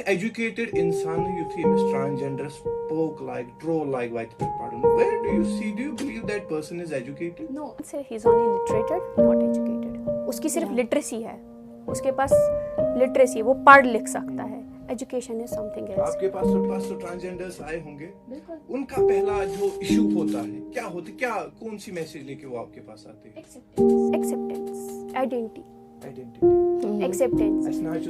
Educated insan you feel is transgender, spoke like, troll like white pardon. Where do you see? Do you believe that person is educated? No, say he's only literated, not educated. उसकी सिर्फ literacy है, उसके पास literacy, वो पढ़ लिख सकता है. Education is something else. आपके पास तो ट्रांसजेंडर्स आए होंगे, उनका पहला जो इशू होता है क्या होती, क्या कौन सी मैसेज लेके वो आपके पास आते हैं? Acceptance, identity, acceptance.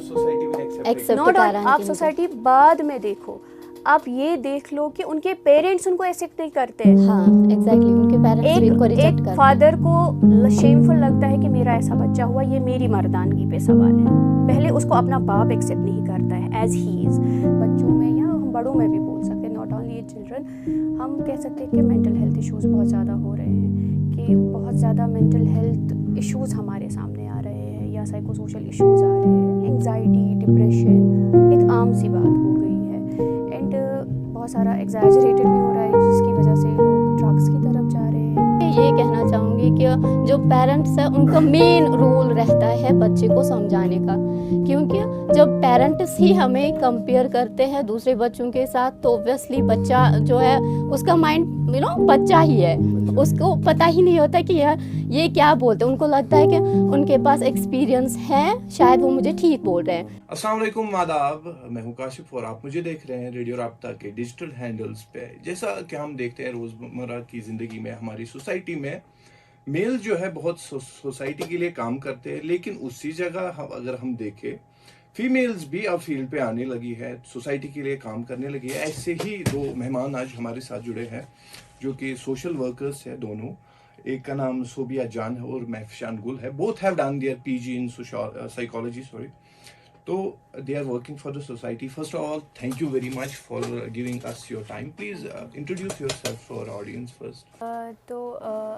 सोसाइटी में एक्सेप्ट नॉट आप सोसाइटी बाद में देखो, आप ये देख लो कि उनके पेरेंट्स उनको एक्सेप्ट नहीं करते हैं. हाँ एग्जैक्टली, उनके पेरेंट्स भी इनको रिजेक्ट करते हैं. फादर को शेमफुल लगता है कि मेरा ऐसा बच्चा हुआ, ये मेरी मर्दानगी पे सवाल है. पहले उसको अपना बाप एक्सेप्ट नहीं करता है एज ही इज. बच्चों में या हम बड़ों में भी बोल सकते हैं, नॉट ओनली ये चिल्ड्रन. हम कह सकते हैं कि मेंटल हेल्थ इश्यूज बहुत ज़्यादा हो रहे हैं, कि बहुत ज़्यादा मेंटल हेल्थ इश्यूज हमारे सामने आ रहे हैं, या साइको सोशल इश्यूज आ रहे हैं. एंग्जाइटी, डिप्रेशन एक आम सी बात हो गई है. एंड बहुत सारा एग्जैजरेटेड भी हो रहा है, जिसकी वजह से लोग ड्रग्स की तरफ जा रहे हैं. ये कहना चाहूँगी कि जो पेरेंट्स है उनका मेन रोल रहता है बच्चे को समझाने का, क्योंकि जब पेरेंट्स ही हमें कंपेयर करते हैं दूसरे बच्चों के साथ, तो ऑब्वियसली बच्चा जो है उसका माइंड बच्चा ही है, उसको पता ही नहीं होता कि ये क्या बोलते हैं. उनको लगता है कि उनके पास एक्सपीरियंस है, शायद वो मुझे ठीक बोल रहे हैं. अस्सलाम वालेकुम, आदाब. मैं हूं काशिफ और आप मुझे देख रहे हैं रेडियो राब्ता के डिजिटल हैंडल्स पे. जैसा कि हम देखते हैं रोजमर्रा की जिंदगी में, हमारी सोसाइटी में मेल जो है बहुत सोसाइटी के लिए काम करते हैं, लेकिन उसी जगह अगर हम देखें फीमेल्स भी अब फील्ड पे आने लगी है, सोसाइटी के लिए काम करने लगी है. ऐसे ही दो मेहमान आज हमारे साथ जुड़े हैं जो कि सोशल वर्कर्स है दोनों. एक का नाम सोबिया जान है और महफिशान गुल है. Both have done their PG in psychology, sorry. तो they are working for the society. First of all, thank you very much for giving us your time. Please introduce yourself for our audience first. तो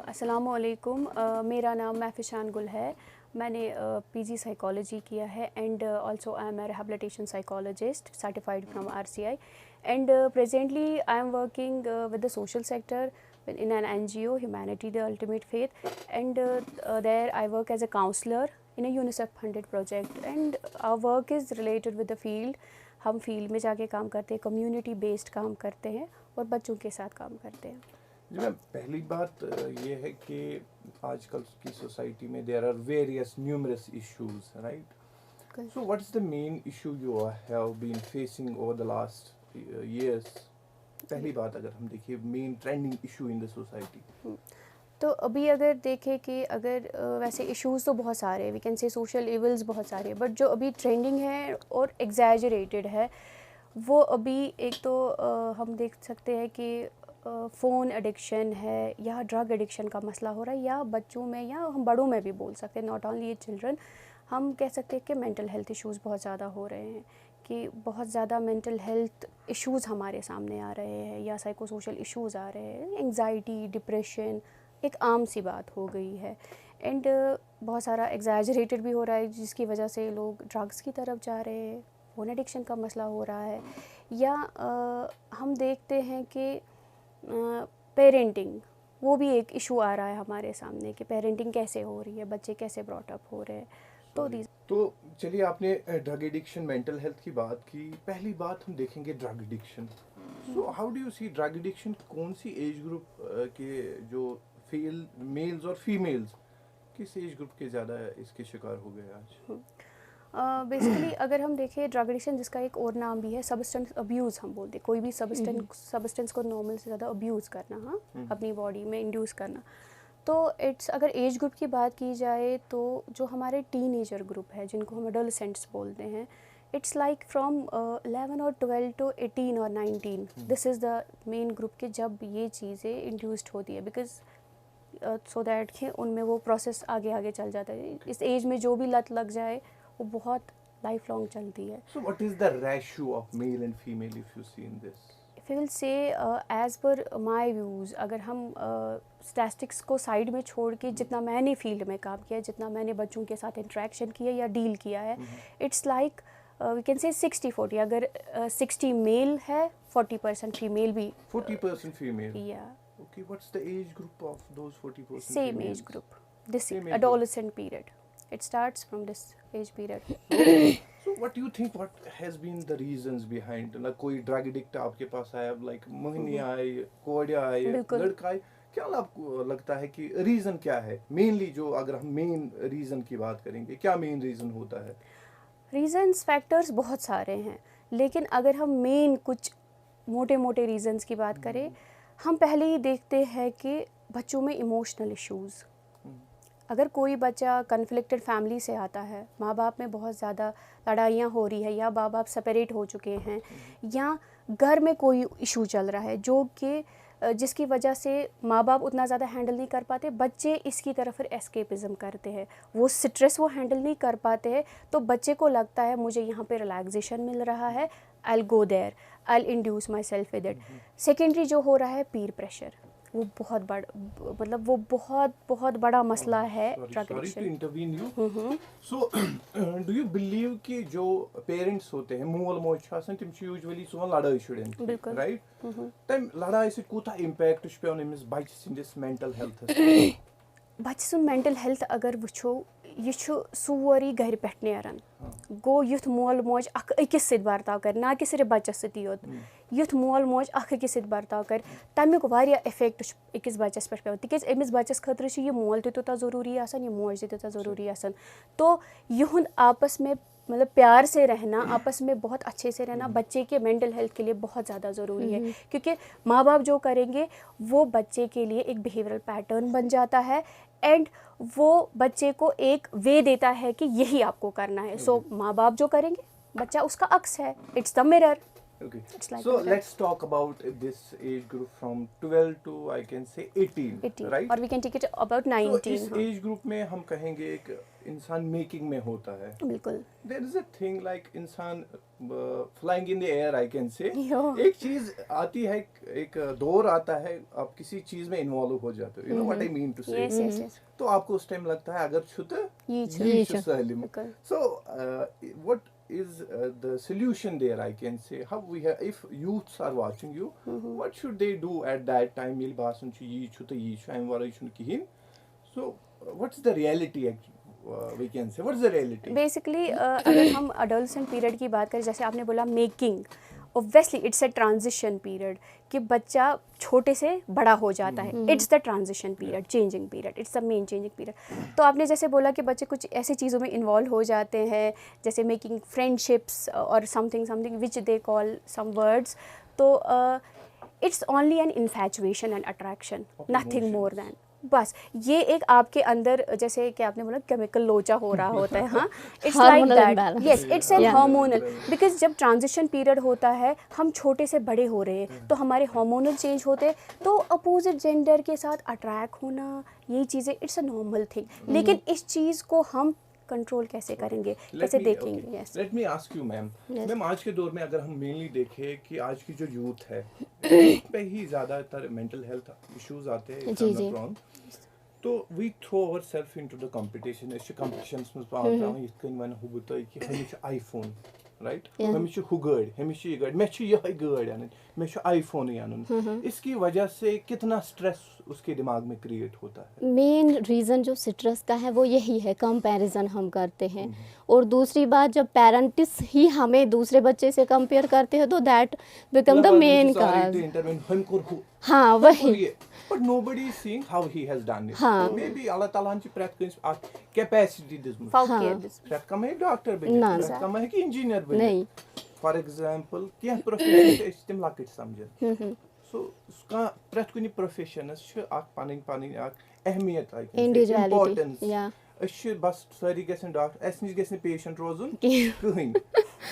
अस्सलामु अलैकुम, मेरा नाम महफिशान गुल है. मैंने PG psychology किया है and also I am a rehabilitation psychologist certified from RCI. And presently I am working with the social sector in an NGO, Humanity the Ultimate Faith, and there I work as a counselor in a UNICEF funded project, and our work is related with the field. हम field में जाके काम करते हैं, community based काम करते हैं और बच्चों के साथ काम करते हैं. जी मैम, पहली बात ये है कि आजकल की सोसाइटी में there are various numerous issues, right? So what is the main issue you have been facing over the last years? पहली बात अगर हम देखिए main trending issue in the society. तो अभी अगर देखें कि अगर वैसे इश्यूज तो बहुत सारे हैं, we can say social evils बहुत सारे हैं, बट जो अभी ट्रेंडिंग है और एग्जैजरेटेड है वो अभी एक तो हम देख सकते हैं कि फ़ोन एडिक्शन है या ड्रग एडिक्शन का मसला हो रहा है, या बच्चों में या हम बड़ों में भी बोल सकते हैं, नॉट ओनली ये चिल्ड्रन. हम कह सकते हैं कि मेंटल हेल्थ इश्यूज़ बहुत ज़्यादा हो रहे हैं, कि बहुत ज़्यादा मेंटल हेल्थ इश्यूज़ हमारे सामने आ रहे हैं, या साइको सोशल इश्यूज़ आ रहे हैं. एंग्जाइटी, डिप्रेशन एक आम सी बात हो गई है. एंड बहुत सारा एग्जैजरेटेड भी हो रहा है, जिसकी वजह से लोग ड्रग्स की तरफ जा रहे हैं. फ़ोन एडिक्शन का मसला हो रहा है, या हम देखते हैं कि पेरेंटिंग, वो भी एक इशू आ रहा है हमारे सामने, कि पेरेंटिंग कैसे हो रही है, बच्चे कैसे ब्रॉट अप हो रहे हैं. तो चलिए, आपने ड्रग एडिक्शन, मेंटल हेल्थ की बात की. पहली बात हम देखेंगे drug addiction. So how do you see drug addiction? कौन सी एज ग्रुप के जो मेल्स और फीमेल्स, किस एज ग्रुप के ज़्यादा इसके शिकार हो गए आज? बेसिकली अगर हम देखें ड्रग एडिक्शन, जिसका एक और नाम भी है सब्सटेंस अब्यूज़, हम बोलते हैं कोई भी सब्सटेंस को नॉर्मल से ज़्यादा अब्यूज़ करना, हाँ, अपनी बॉडी में इंड्यूस करना. तो इट्स, अगर एज ग्रुप की बात की जाए तो जो हमारे टीनेजर ग्रुप है, जिनको हम एडोलेसेंट्स बोलते हैं, इट्स लाइक फ्रॉम 11 और 12 टू 18 और 19. This is the main group के जब ये चीज़ें इंड्यूस्ड होती है, बिकॉज सो दैट कि उनमें वो प्रोसेस आगे आगे चल जाता है. इस एज में जो भी लत लग जाए वो बहुत लाइफ लॉन्ग चलती है. So what is the ratio of male and female if you see in this? If you will say as per my views, अगर हम स्टैटिस्टिक्स को साइड में छोड़ के जितना मैंने फील्ड में काम किया है, जितना मैंने बच्चों के साथ इंटरेक्शन किया या डील किया है, इट्स लाइक वी कैन से 60-40. अगर 60 मेल है, 40% फीमेल भी. 40% female? Yeah. Okay, what's the age group of those 40%? Same females? age group. This Same age adolescent period. It starts from this age period. So what do you think what has been the reasons behind, like कोई drug addict आपके पास आया, like Mohini आए, कोडिया आए, बिल्कुल। लड़का आए, क्या आपको लगता है कि रीजन क्या है मेनली? जो अगर हम मेन रीजन की बात करेंगे, क्या मेन रीजन होता है? रीजंस फैक्टर्स बहुत सारे हैं, लेकिन अगर हम मेन कुछ मोटे मोटे रीजंस की बात करें, हम पहले ही देखते हैं कि बच्चों में इमोशनल इश्यूज़। अगर कोई बच्चा कन्फ्लिक्टेड फैमिली से आता है, माँ बाप में बहुत ज़्यादा लड़ाइयाँ हो रही है, या माँ बाप सेपरेट हो चुके हैं, या घर में कोई इशू चल रहा है जो कि जिसकी वजह से माँ बाप उतना ज़्यादा हैंडल नहीं कर पाते, बच्चे इसकी तरफ फिर एस्केपिज़म करते हैं, वो स्ट्रेस वो हैंडल नहीं कर पाते हैं, तो बच्चे को लगता है मुझे यहाँ पे रिलैक्सेशन मिल रहा है, I will go there, I will induce myself with it. Secondary जो हो रहा है पीर प्रेशर, वो बहुत बड़ा, मतलब वो बहुत बहुत बड़ा मसला है drug Sorry to addiction. intervene you. So, do you believe कि जो पेरेंट्स होते हैं, मोल मोज छ आसान, तिम छ यूजुअली सोन लड़ाई शुड़न, बिल्कुल। राइट? तम लड़ाई से कोता इम्पैक्ट छ पेवन अमिस बच्चे सिंदिस मेंटल हेल्थ? बच्चे सुन मेंटल हेल्थ अगर वुछो, यह सोरी घर पे नेरान, गो युथ मोल मोज अकिस सित बर्ताव कर, ना कि सिर्फ बच्चस सती योत, युथ मोल मोज अकिस सित बर्ताव कर, तमिक वारिया इफेक्ट अकिस बच्चस पे पेवन, तिकेज अमिस बच्चस खतर छ यह मोल ते तोता ज़रूरी आसान, यह मोज ते तोता ज़रूरी आसान। तो युहुंद आपस में मतलब प्यार से रहना, आपस में बहुत अच्छे से रहना बच्चे के मेंटल हेल्थ के लिए बहुत ज़्यादा ज़रूरी है, क्योंकि माँ बाप जो करेंगे वो बच्चे के लिए एक बिहेवियरल पैटर्न बन जाता है, एंड वो बच्चे को एक वे देता है कि यही आपको करना है। सो माँ बाप जो करेंगे बच्चा उसका अक्स है, it's the mirror. Okay. It's like So that. let's talk about this age group from 12 to I can say 18, 18 right? और we can take it about तो 19। इस एज ग्रुप में हम कहेंगे एक इंसान मेकिंग में होता है। बिल्कुल। There is a thing like इंसान flying in the air I can say। यो। एक चीज आती है, एक दौर आता है, आप किसी चीज में इन्वॉल्व हो जाते हो, you know what I mean to say। Yes yes yes. तो आपको उस टाइम लगता है अगर छुत ये ये छुत सलिम। बिल्कुल। So what is the solution there I can say? How we have, if youths are watching you, what should they do at that time? Yel basun chu yi chu to yi chu am warai chu kihin. So what's the reality we can say? What's the reality? Basically अगर हम adolescent period की बात करें, जैसे आपने बोला making, obviously it's a transition period कि बच्चा छोटे से बड़ा हो जाता है, it's the transition period, changing period, it's the main changing period. तो आपने जैसे बोला कि बच्चे कुछ ऐसी चीज़ों में इन्वॉल्व हो जाते हैं, जैसे मेकिंग फ्रेंडशिप्स और something something which they call some words, तो it's only an infatuation and attraction, nothing more than. बस ये एक आपके अंदर, जैसे कि आपने बोला केमिकल लोचा हो रहा होता है, हाँ, it's like Hormonal that, imbalance. Yes it's an Yeah. Hormonal, because जब ट्रांजिशन पीरियड होता है हम छोटे से बड़े हो रहे हैं, तो हमारे हार्मोनल चेंज होते हैं, तो अपोजिट जेंडर के साथ अट्रैक्ट होना, ये चीज़ें इट्स अ नॉर्मल थिंग, लेकिन इस चीज़ को हम कंट्रोल कैसे करेंगे, कैसे देखेंगे? Yes. Let me ask you ma'am, Yes. Ma'am आज के दौर में अगर हम मेनली देखें कि आज की जो यूथ है पे ही ज़्यादातर मेंटल हेल्थ इश्यूज आते हैं, जी, जी। तो we throw ourself into the competition, इस कंपटीशंस में पाता हूं इस कन वन हु बता कि हमें आईफोन, राइट, Yeah. हमें हु गाड़ी, हमें ये गाड़ी, मैं यह गाड़ी आनन, मैं आईफोन ही आनन, इसकी वजह से कितना स्ट्रेस उसके दिमाग में क्रिएट होता है? मेन रीज़न जो स्ट्रेस का है वो यही है, कंपैरिजन हम करते हैं। और दूसरी बात, जब पेरेंट्स ही हमें दूसरे बच्चे से कंपेयर करते हैं तो दैट बिकम द मेन काज। हाँ वही। But nobody is seeing how he has done it. हाँ. So maybe Allah Ta'ala ने प्रैक्ट करें कैपेसिटी दिस फाउ हाँ. Care this. प्रैक्ट कम है डॉक्टर बने, ना, प्रैक्ट कम है कि इंजीनियर बने। नहीं। फॉर एग्जांपल क्या प्रोफेशन है तिम लकट समझन। सो उसका प्रैक्ट कुनी प्रोफेशनस छ आक पानी आक अहमियत आई इंडिविजुअलिटी इंपॉर्टेंस। या अश बस सारी गसन डॉक्टर एस निश गसन पेशेंट रोजन कि- कहीं।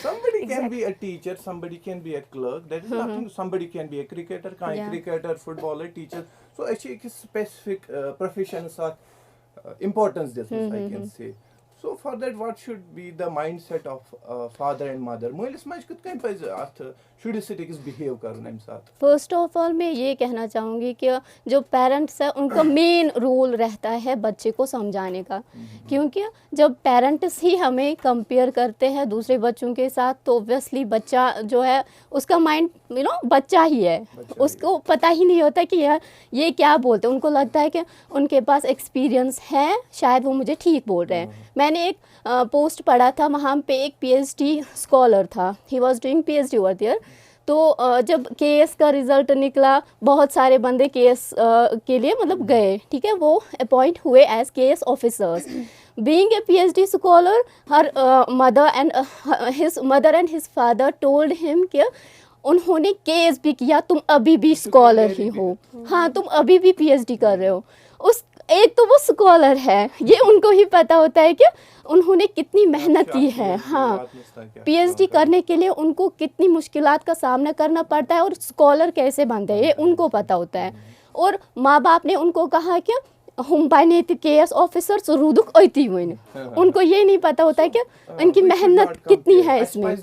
Somebody can be a teacher, somebody can be a clerk, that is nothing, somebody can be a cricketer, Yeah. cricketer, footballer, teacher. So actually एक specific profession is importance this I can say. So for that what should be the mindset of father and mother? Moilis maj kut kain paz at should sit is behave करना हम साथ। First of all मैं ये कहना चाहूँगी कि जो parents है उनका मेन रोल रहता है बच्चे को समझाने का, क्योंकि जब पेरेंट्स ही हमें कंपेयर करते हैं दूसरे बच्चों के साथ तो ऑब्वियसली बच्चा जो है उसका माइंड बच्चा ही है, उसको पता ही नहीं होता कि यार ये क्या बोलते हैं। उनको लगता है कि उनके पास एक्सपीरियंस है, शायद वो मुझे ठीक बोल रहे हैं, मैं मैंने एक पोस्ट पढ़ा था, वहाँ पे एक पीएचडी स्कॉलर था, he was doing PhD over there. तो जब केएस का रिज़ल्ट निकला, बहुत सारे बंदे केएस के लिए मतलब गए, ठीक है, वो अपॉइंट हुए as KS officers. Being a PhD scholar, her mother and his father told him कि उन्होंने केएस भी किया, तुम अभी भी स्कॉलर ही हो, हाँ तुम अभी भी पीएचडी कर रहे हो। उस एक तो वो स्कॉलर है, ये उनको ही पता होता है कि उन्होंने कितनी मेहनत की है, हाँ पीएचडी करने के लिए उनको कितनी मुश्किलात का सामना करना पड़ता है और स्कॉलर कैसे बनते हैं ये उनको पता होता है। और माँ बाप ने उनको कहा कि हम बने केएस ऑफिसर्स रुदुक अति वन, उनको ये नहीं पता होता है कि उनकी मेहनत कितनी है इसमें।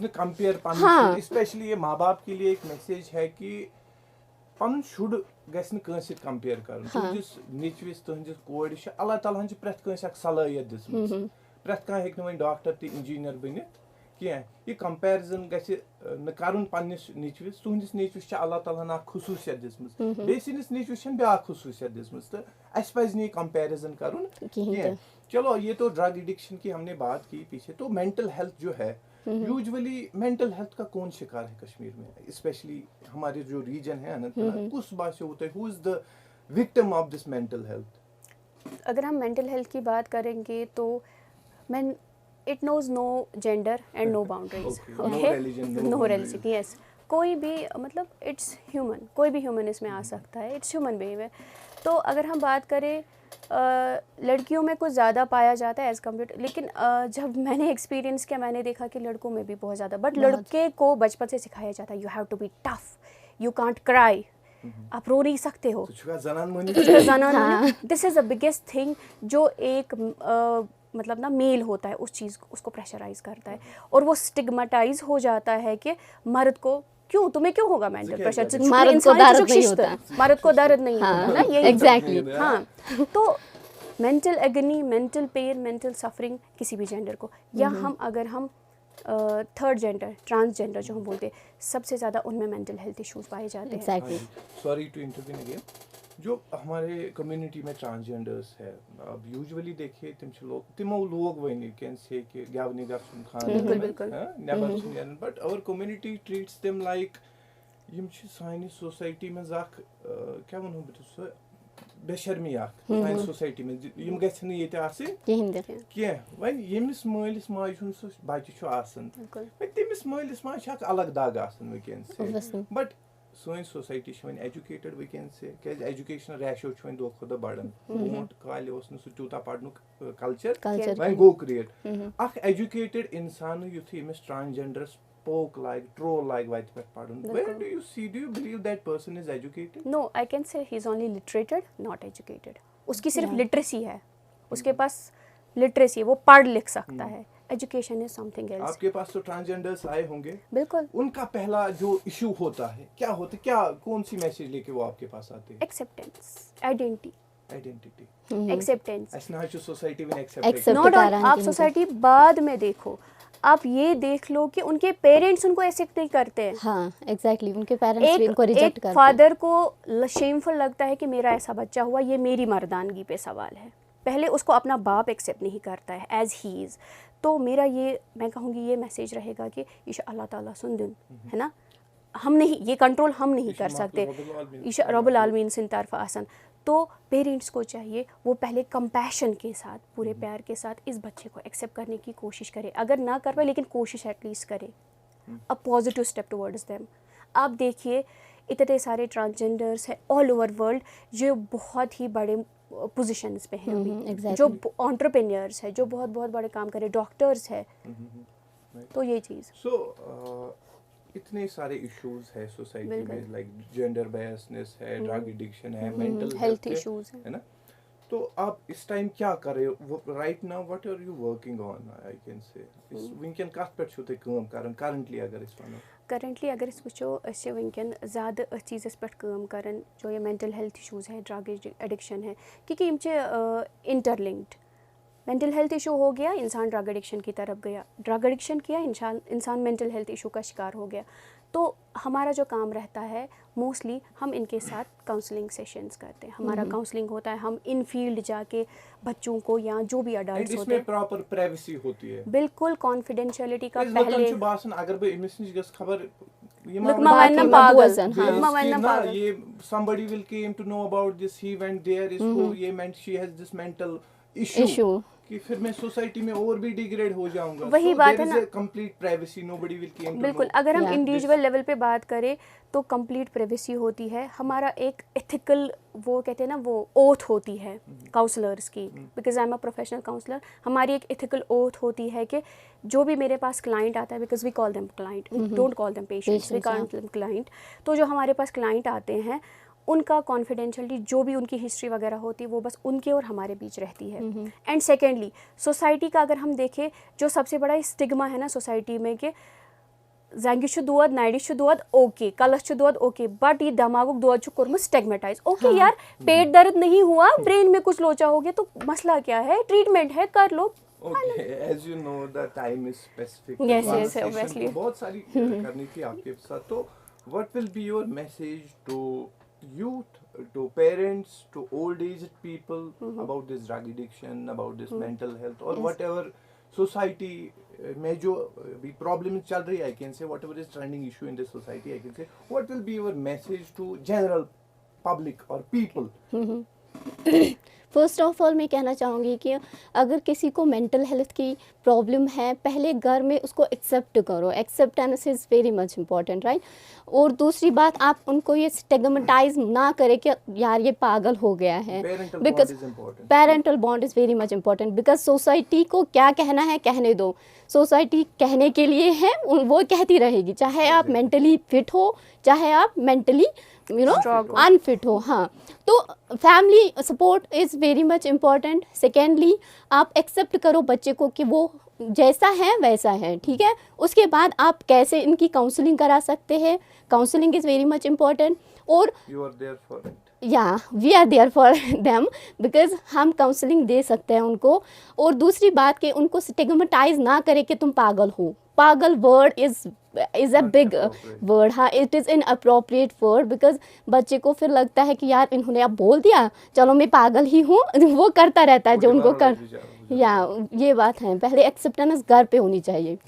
हाँ, स्पेशली ये माँ बाप के लिए एक मैसेज है कि पन शुड गस न कंस सित कंपेयर करन। तुहंदिस निचविस तुहंदिस कोड़ छ अल्लाह ताला हन प्रत कंस अक सलाहियत दिसमस, प्रत कह हेक न वन डॉक्टर ते इंजीनियर बनित क्या ये कंपैरिजन गस न करन पन्निस निचविस। तुहंदिस निचविस छ अल्लाह ताला हन खुसूसियत दिसमस, बेसिनिस निचविस छ ब्या खुसूसियत दिसमस, तो अस पज नहीं कंपैरिजन करन क्या। चलो ये तो ड्रग एडिक्शन की हमने बात की पीछे, तो मेंटल हेल्थ जो है यूजुअली मेंटल हेल्थ का कौन शिकार है कश्मीर में, स्पेशली हमारे जो रीजन है अनंतनाग, कुछ बात होता है, who is the victim of this mental health? अगर हम मेंटल हेल्थ की बात करेंगे तो मैं it knows no gender and no boundaries, no religion, yes, कोई भी मतलब इट्स ह्यूमन, कोई भी ह्यूमन इसमें आ सकता है, इट्स ह्यूमन बिहेवियर। तो अगर हम बात करें लड़कियों में कुछ ज़्यादा पाया जाता है एज़ कम्पेयर, लेकिन जब मैंने एक्सपीरियंस किया मैंने देखा कि लड़कों में भी बहुत ज़्यादा, बट लड़के को बचपन से सिखाया जाता है you have to be tough, you can't cry, आप रो नहीं सकते हो, this is the biggest thing जो एक मतलब ना मेल होता है उस चीज़ उसको प्रेशराइज करता है, और वो स्टिग्मेटाइज हो जाता है कि मर्द को क्यों, तुम्हें क्यों होगा मेंटल प्रेशर, मर्द को दर्द नहीं होता, मर्द को दर्द नहीं होता ना, ये एग्जैक्टली। हाँ, तो mental agony, mental pen, mental suffering किसी भी जेंडर को, या हम अगर हम थर्ड जेंडर, ट्रांसजेंडर जो हम बोलते हैं, सबसे ज़्यादा उनमें मेंटल हेल्थ इश्यूज पाए जाते हैं। सॉरी टू इंटरवीन अगेन, जो हमारे कम्युनिटी में ट्रांसजेंडर्स है, अब यूजुअली देखिए तिमो लोग वन कैन से कि गवनी गसन खान नेबर छन, but our community treats them like यम छ सानी सोसाइटी में जाक क्या वनो बत बेशर्मी सानी सोसाइटी में यम गछ न येते आसिन के वन यमिस मालिस माज हुन सो बच्चे छ आसन, तमिस मालिस माज छ अलग दाग आसन वी कैन से, बट सोन society one educated we can say, क्या एजुकेशन रेशियो वन दो खुद बढ़ान, ब्रोट काल तूता पढ़न कल्चर वन गो क्रिएट अख एजुकेटेड इंसान युथ यमिस ट्रांसजेंडर पोक लाइक ट्रोल लाइक वत पे पढ़न, where do you see, do you believe that person is educated? No, I can say he is only literated, not educated. उसकी सिर्फ literacy है, उसके पास लिटरेसी है, वो पढ़ लिख सकता है, एजुकेशन इज समथिंग एल्स। आपके पास तो ट्रांसजेंडर्स आए होंगे, बिल्कुल, उनका पहला जो इशू होता है क्या होता है, क्या कौन सी मैसेज लेके वो आपके पास आते हैं? एक्सेप्टेंस, आइडेंटिटी, एक्सेप्टेंस, ऐसा जो सोसाइटी में एक्सेप्ट नॉट, आप सोसाइटी बाद में देखो, आप ये देख लो कि उनके पेरेंट्स उनको एक्सेप्ट नहीं करते हैं। हाँ एग्जैक्टली, उनके पेरेंट्स भी उनको रिजेक्ट करते हैं। फादर को शेमफुल लगता है कि मेरा ऐसा बच्चा हुआ, ये मेरी मर्दानगी पे सवाल है, पहले उसको अपना बाप एक्सेप्ट नहीं करता है एज ही इज़। तो मेरा ये, मैं कहूँगी ये मैसेज रहेगा कि ईशा अल्लाह ताला सुन दिन है ना, हम नहीं, ये कंट्रोल हम नहीं कर सकते, ईशा रब्बुल आलमीन सिन तरफ आसन। तो पेरेंट्स को चाहिए वो पहले कंपैशन के साथ, पूरे प्यार के साथ इस बच्चे को एक्सेप्ट करने की कोशिश करे, अगर ना कर पाए लेकिन कोशिश एटलीस्ट करे, a positive step towards them. आप देखिए इतने सारे ट्रांसजेंडर्स हैं ऑल ओवर वर्ल्ड जो बहुत ही बड़े पोजीशंस पे हैं अभी, जो एंटरप्रेन्योर्स है, जो बहुत बहुत बड़े काम कर रहे, डॉक्टर्स है, तो ये चीज़। इतने सारे इश्यूज है सोसाइटी में, लाइक जेंडर बायसनेस है, ड्रग एडिक्शन है, मेंटल हेल्थ इश्यूज है ना, तो आप इस टाइम क्या कर रहे हो right now, what are you working on, I can say इस विंकन कत पे छु ते काम करन करंटली, अगर इस वनो करंटली अगर इस वुचो अस विंकन ज़्यादा अथ चीज़ पे काम करन जो ये मेंटल हेल्थ इश्यूज है, ड्रग एडिक्शन है, क्योंकि यम इंटरलिंक्ड, मेंटल हेल्थ इशू हो गया, इंसान ड्रग एडिक्शन की तरफ गया, ड्रग एडिक्शन किया, इंसान मेंटल हेल्थ इशू का शिकार हो गया। तो हमारा जो काम रहता है मोस्टली हम इनके साथ काउंसलिंग सेशंस करते हैं, हमारा काउंसलिंग होता है, हम इन फील्ड जाके बच्चों को या जो भी एंड अडल्ट होते इसमें हैं प्रॉपर प्राइवेसी होती है। बिल्कुल कॉन्फिडेंशियलिटी का इस वक्त पहले छु बासन अगर बे अमिस निश गस खबर ये लुकमा वन्नम पागल, बोजन, हाँ। लुकमा वन्नम ना पागल। ये somebody will came to know about this, he went there, इसको ये meant she has this mental issue कि फिर मैं सोसाइटी में और भी डिग्रेड हो जाऊंगा। वही बात है ना। Complete privacy, nobody will came to बिल्कुल, know। अगर हम Yeah. इंडिविजुअल लेवल पे बात करें तो कंप्लीट प्राइवेसी होती है, हमारा एक एथिकल वो कहते हैं ना वो ओथ होती है काउंसलर्स की, because I am a professional counsellor, हमारी एक एथिकल ओथ होती है कि जो भी मेरे पास क्लाइंट आता है, because we call them client, we don't call them patients, we call them client, तो जो हमारे पास क्लाइंट आते हैं उनका कॉन्फिडेंशियलिटी जो भी उनकी हिस्ट्री वगैरह होती है वो बस उनके और हमारे बीच रहती है। एंड सेकेंडली सोसाइटी का अगर हम देखें, जो सबसे बड़ा स्टिग्मा है ना सोसाइटी में कि जंगिश दुआद नाइडिश दुआद ओके, कलश दुआद ओके, बट ये दिमागुक दुआद छु कोरमु स्टिग्मेटाइज। ओके यार, पेट दर्द नहीं हुआ, ब्रेन में कुछ लोचा हो गया तो मसला क्या है, ट्रीटमेंट है, कर लो। Okay, as you know the time is specific. Yes, One yes, session obviously. तो बहुत सारी करनी थी आपके साथ। तो what will be your message to youth, to parents, to old aged people about this drug addiction, about this mental health or whatever society में जो भी problem चल रही है, I can say whatever is trending issue in the society, I can say what will be your message to general public or people? First of all मैं कहना चाहूँगी कि अगर किसी को मेंटल हेल्थ की प्रॉब्लम है, पहले घर में उसको एक्सेप्ट करो, acceptance is very much important, right. और दूसरी बात, आप उनको ये स्टिग्मेटाइज ना करें कि यार ये पागल हो गया है, Parental because bond is important. Parental bond is very much important, because society को क्या कहना है कहने दो, सोसाइटी कहने के लिए है, वो कहती रहेगी, चाहे आप मेंटली फिट हो, चाहे आप मेंटली अनफिट हो। हाँ, तो family support is very much important. Secondly, आप एक्सेप्ट करो बच्चे को कि वो जैसा है वैसा है, ठीक है। उसके बाद आप कैसे इनकी काउंसलिंग करा सकते हैं, counselling is very much important. और You are there for it. या we are there for them, because हम काउंसलिंग दे सकते हैं उनको। और दूसरी बात कि उनको स्टिग्मेटाइज ना करें कि तुम पागल हो। पागल word is a big word, हाँ, it is inappropriate word, because बच्चे को फिर लगता है कि यार इन्होंने अब बोल दिया, चलो मैं पागल ही हूँ, वो करता रहता है जो उनको कर, या ये बात है, पहले एक्सेप्टेंस घर पे होनी चाहिए।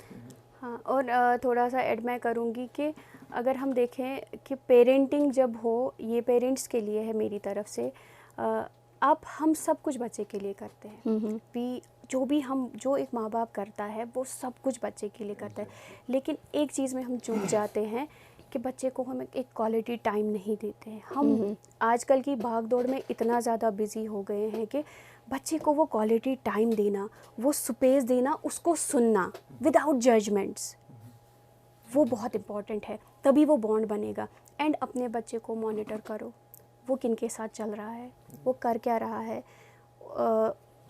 हाँ, और थोड़ा सा ऐड मैं करूँगी कि अगर हम देखें कि पेरेंटिंग जब हो, ये पेरेंट्स के लिए है मेरी तरफ से, अब हम सब कुछ बच्चे के लिए करते हैं, जो एक माँ बाप करता है वो सब कुछ बच्चे के लिए करता है, लेकिन एक चीज़ में हम चूक जाते हैं कि बच्चे को हम एक क्वालिटी टाइम नहीं देते हैं। हम आजकल की भागदौड़ में इतना ज़्यादा बिजी हो गए हैं कि बच्चे को वो क्वालिटी टाइम देना, वो स्पेस देना, उसको सुनना विदाउट जजमेंट्स, वो बहुत इम्पॉर्टेंट है, तभी वो बॉन्ड बनेगा। एंड अपने बच्चे को मॉनिटर करो, वो किन के साथ चल रहा है, वो कर क्या रहा है,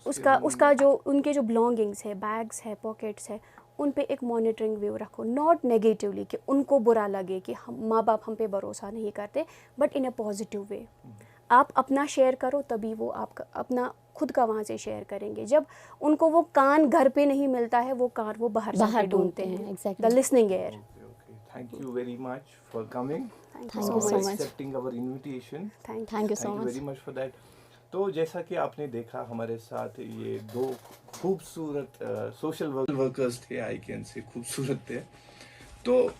उसका जो उनके जो बिलोंगिंग्स है, बैग्स है, पॉकेट्स है, उन पे एक मॉनिटरिंग व्यू रखो, नॉट नेगेटिवली कि उनको बुरा लगे कि हम माँ बाप हम पे भरोसा नहीं करते, but in a positive way. आप अपना शेयर करो तभी वो आपका अपना खुद का वहाँ से शेयर करेंगे। जब उनको वो कान घर पे नहीं मिलता है, वो कान वो बाहर जाके ढूंढते हैं। exactly. The listening air. Okay. Thank you very much for coming. Thank you so much. Accepting our invitation. Thank Thank you so Thank you much. very much for that. तो जैसा कि आपने देखा हमारे साथ ये दो खूबसूरत सोशल वर्कर्स थे, आई कैन से खूबसूरत थे। तो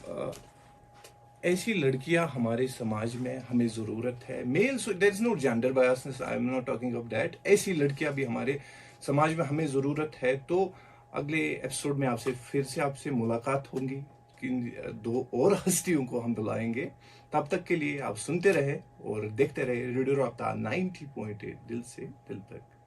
ऐसी लड़कियां हमारे समाज में हमें ज़रूरत है। Males, there is no gender biasness, I am not talking of that. ऐसी लड़कियां भी हमारे समाज में हमें ज़रूरत है। तो अगले एपिसोड में फिर से आपसे मुलाकात होगी, कि दो और हस्तियों को हम बुलाएंगे। तब तक के लिए आप सुनते रहे और देखते रहे रेडियो राब्ता 90.8 दिल से दिल तक।